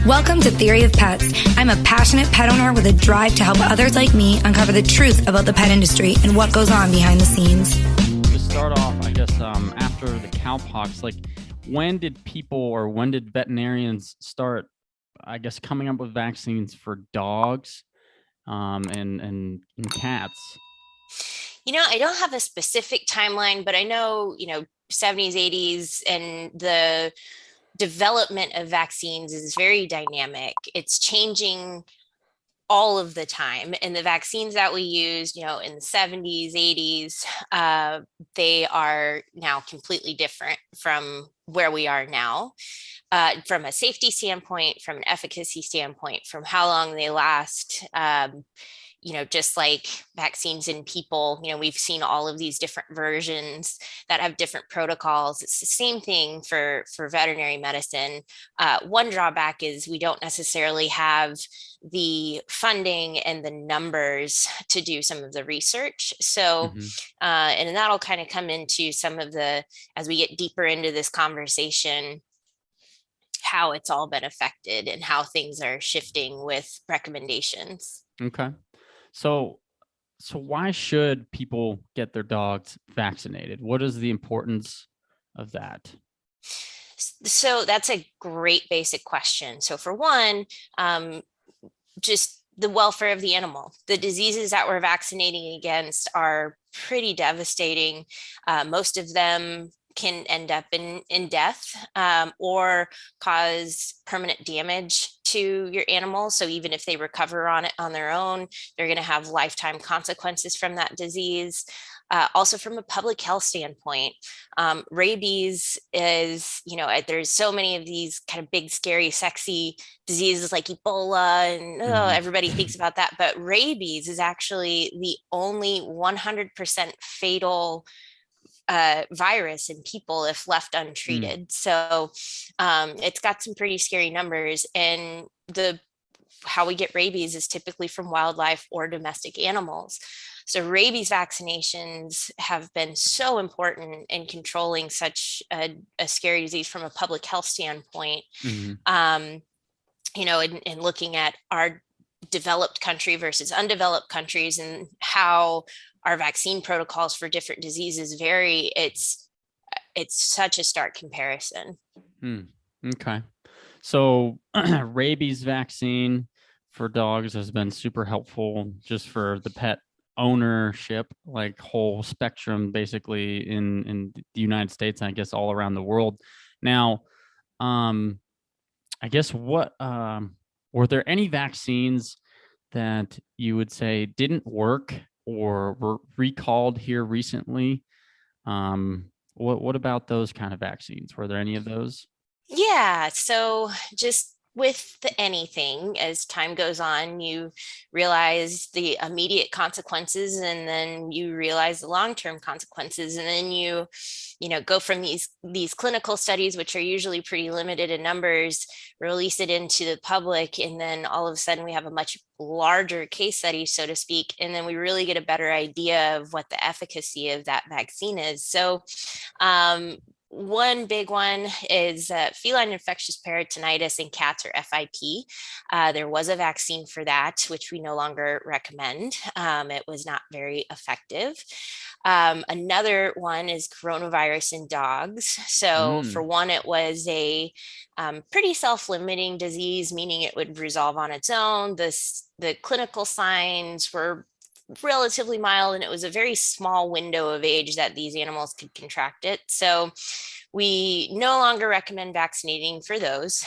Welcome to Theory of Pets. I'm a passionate pet owner with a drive to help others like me uncover the truth about the pet industry and what goes on behind the scenes. To start off, I guess after the cowpox, when did veterinarians start, I guess, coming up with vaccines for dogs and cats? I don't have a specific timeline, but I know, 70s, 80s, and the development of vaccines is very dynamic. It's changing all of the time. And the vaccines that we used, in the 70s, 80s, they are now completely different from where we are now, from a safety standpoint, from an efficacy standpoint, from how long they last. Just like vaccines in people, we've seen all of these different versions that have different protocols. It's the same thing for veterinary medicine. One drawback is we don't necessarily have the funding and the numbers to do some of the research. So, and that'll kind of come into some of as we get deeper into this conversation, how it's all been affected and how things are shifting with recommendations. Okay. So why should people get their dogs vaccinated? What is the importance of that? So that's a great basic question. So for one, just the welfare of the animal. The diseases that we're vaccinating against are pretty devastating. Most of them can end up in death or cause permanent damage to your animal. So even if they recover on it on their own, they're going to have lifetime consequences from that disease. Also from a public health standpoint, rabies is, there's so many of these kind of big, scary, sexy diseases like Ebola and everybody thinks about that. But rabies is actually the only 100% fatal virus in people if left untreated. So it's got some pretty scary numbers, and how we get rabies is typically from wildlife or domestic animals. So rabies vaccinations have been so important in controlling such a scary disease from a public health standpoint. And looking at our developed country versus undeveloped countries and how our vaccine protocols for different diseases vary, it's such a stark comparison. Okay. So rabies vaccine for dogs has been super helpful just for the pet ownership, like whole spectrum, basically in the United States, and I guess all around the world. Now, I guess were there any vaccines that you would say didn't work or were recalled here recently? What about those kind of vaccines? Were there any of those? Yeah. So just with anything, as time goes on, you realize the immediate consequences, and then you realize the long-term consequences, and then you go from these clinical studies, which are usually pretty limited in numbers, release it into the public, and then all of a sudden we have a much larger case study, so to speak, and then we really get a better idea of what the efficacy of that vaccine is. So one big one is feline infectious peritonitis in cats, or FIP. There was a vaccine for that, which we no longer recommend. It was not very effective. Another one is coronavirus in dogs. So for one, it was a pretty self-limiting disease, meaning it would resolve on its own. The clinical signs were relatively mild, and it was a very small window of age that these animals could contract it. So we no longer recommend vaccinating for those.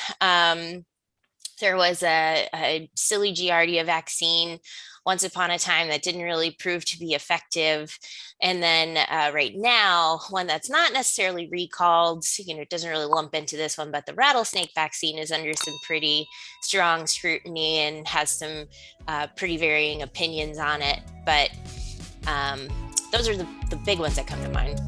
There was a silly Giardia vaccine once upon a time that didn't really prove to be effective. And then right now, one that's not necessarily recalled, it doesn't really lump into this one, but the rattlesnake vaccine is under some pretty strong scrutiny and has some pretty varying opinions on it. But those are the big ones that come to mind.